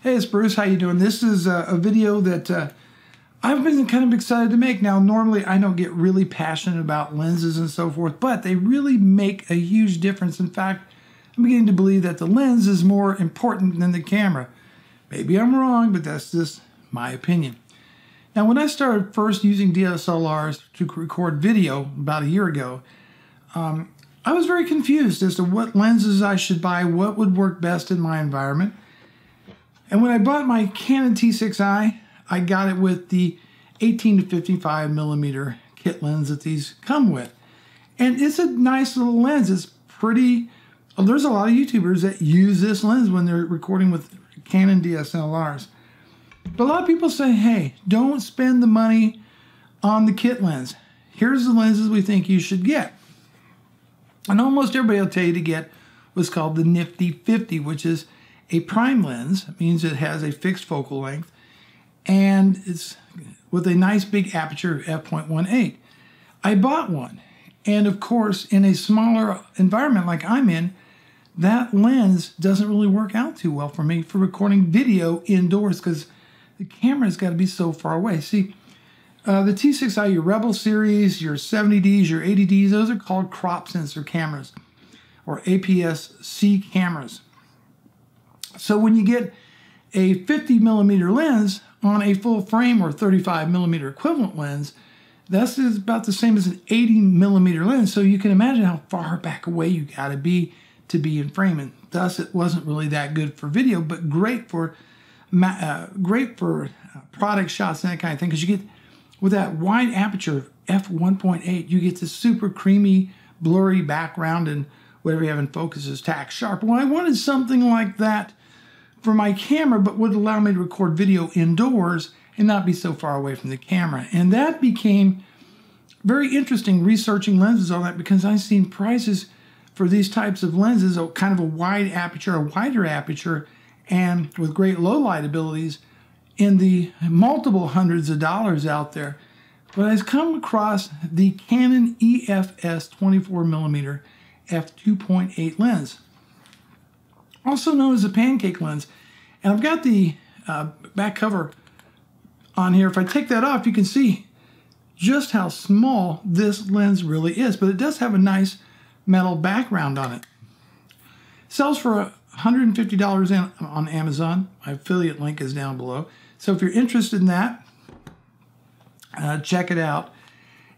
Hey, it's Bruce. How you doing? This is a video that I've been kind of excited to make. Now, normally I don't get really passionate about lenses and so forth, but they really make a huge difference. In fact, I'm beginning to believe that the lens is more important than the camera. Maybe I'm wrong, but that's just my opinion. Now, when I started first using DSLRs to record video about a year ago, I was very confused as to what lenses I should buy, what would work best in my environment. And when I bought my Canon T6i, I got it with the 18 to 55 millimeter kit lens that these come with. And it's a nice little lens. It's pretty, there's a lot of YouTubers that use this lens when they're recording with Canon DSLRs. But a lot of people say, hey, don't spend the money on the kit lens. Here's the lenses we think you should get. And almost everybody will tell you to get what's called the Nifty 50, which is a prime lens. It means it has a fixed focal length, and it's with a nice big aperture of f.18. I bought one, and of course, in a smaller environment like I'm in, that lens doesn't really work out too well for me for recording video indoors because the camera's got to be so far away. See, the T6i, your Rebel series, your 70Ds, your 80Ds, those are called crop sensor cameras, or APS-C cameras. So when you get a 50 millimeter lens on a full frame or 35 millimeter equivalent lens, that's about the same as an 80 millimeter lens. So you can imagine how far back away you got to be in frame. And thus, it wasn't really that good for video, but great for product shots and that kind of thing. Because you get, with that wide aperture f1.8, you get this super creamy, blurry background, and whatever you have in focus is tack sharp. Well, I wanted something like that for my camera, but would allow me to record video indoors and not be so far away from the camera. And that became very interesting researching lenses on that, because I've seen prices for these types of lenses, kind of a wide aperture, a wider aperture, and with great low light abilities in the multiple hundreds of dollars out there. But I've come across the Canon EFS 24mm f2.8 lens, also known as a Pancake lens. And I've got the back cover on here. If I take that off, you can see just how small this lens really is, but it does have a nice metal background on it. It sells for $150 on Amazon. My affiliate link is down below. So if you're interested in that, check it out.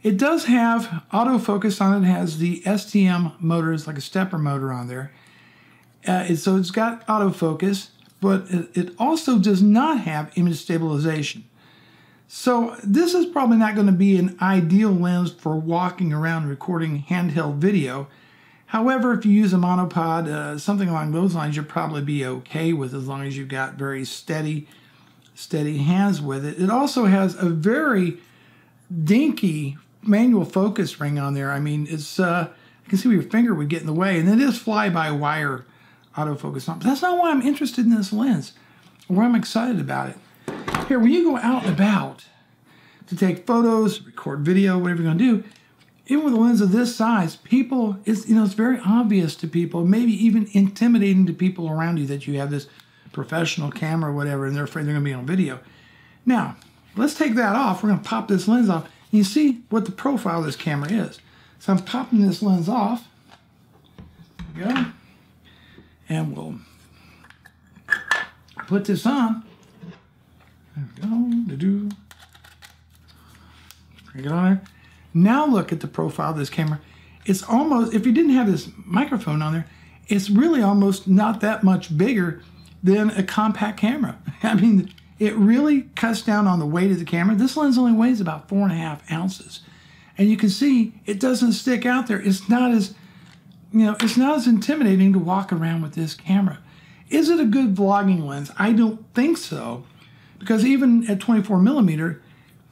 It does have autofocus on it. It has the STM motor, it's like a stepper motor on there. So it's got autofocus, but it also does not have image stabilization. So this is probably not going to be an ideal lens for walking around recording handheld video. However, if you use a monopod, something along those lines, you'll probably be okay with, as long as you've got very steady hands with it. It also has a very dinky manual focus ring on there. I mean, it's you can see where your finger would get in the way, and it is fly-by-wire autofocus on. But that's not why I'm interested in this lens, or why I'm excited about it. Here, when you go out and about to take photos, record video, whatever you're going to do, even with a lens of this size, people, it's very obvious to people, maybe even intimidating to people around you, that you have this professional camera or whatever, and they're afraid they're going to be on video. Now, let's take that off. We're going to pop this lens off, and you see what the profile of this camera is. So I'm popping this lens off. There we go. And we'll put this on. There we go. Bring it on there. Now look at the profile of this camera. It's almost, if you didn't have this microphone on there, it's really almost not that much bigger than a compact camera. I mean, it really cuts down on the weight of the camera. This lens only weighs about 4.5 ounces. And you can see it doesn't stick out there. It's not as, it's not as intimidating to walk around with this camera. Is it a good vlogging lens? I don't think so, because even at 24 millimeter,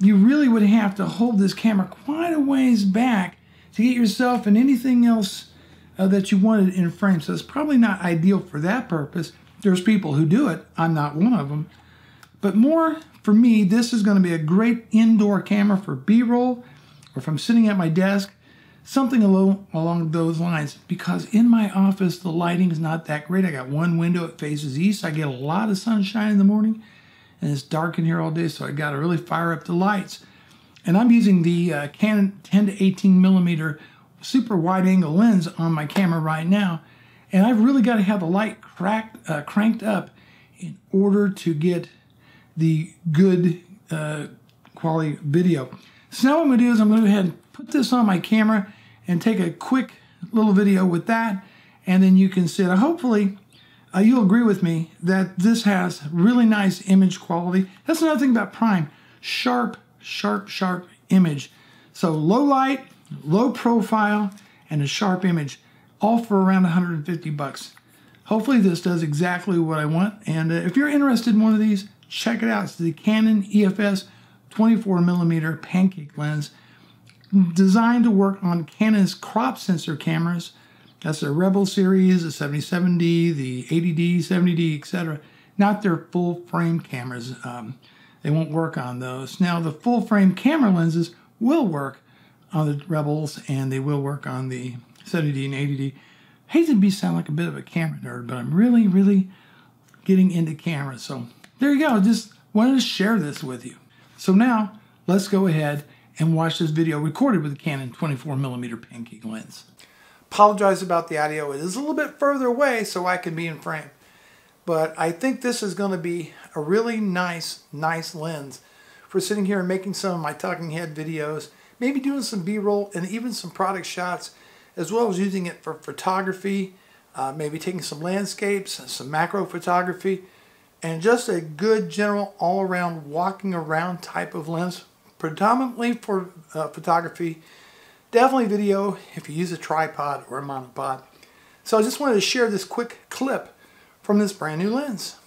you really would have to hold this camera quite a ways back to get yourself and anything else that you wanted in frame. So it's probably not ideal for that purpose. There's people who do it. I'm not one of them. But more for me, this is going to be a great indoor camera for B-roll, or if I'm sitting at my desk something along those lines, because in my office the lighting is not that great. I got one window, it faces east. I get a lot of sunshine in the morning, and it's dark in here all day, so I got to really fire up the lights. And I'm using the Canon 10 to 18 millimeter super wide angle lens on my camera right now, and I've really got to have the light cranked up in order to get the good quality video. So now what I'm going to do is I'm going to go ahead and put this on my camera and take a quick little video with that, and then you can see it. Hopefully you'll agree with me that this has really nice image quality. That's another thing about Prime. Sharp image. So low light, low profile, and a sharp image, all for around 150 bucks. Hopefully this does exactly what I want, and if you're interested in one of these, check it out. It's the Canon EFS 24mm Pancake lens, designed to work on Canon's crop sensor cameras. That's their Rebel series, the 77D, the 80D, 70D, etc. Not their full frame cameras. They won't work on those. Now the full frame camera lenses will work on the Rebels, and they will work on the 70D and 80D. Hate to sound like a bit of a camera nerd, but I'm really getting into cameras. So there you go. Just wanted to share this with you. So now let's go ahead and watch this video recorded with the Canon 24mm Pancake lens. Apologize about the audio. It is a little bit further away so I can be in frame. But I think this is going to be a really nice lens for sitting here and making some of my talking head videos, maybe doing some B-roll and even some product shots, as well as using it for photography, maybe taking some landscapes, some macro photography, and just a good general all-around walking around type of lens, predominantly for photography, definitely video if you use a tripod or a monopod. So I just wanted to share this quick clip from this brand new lens.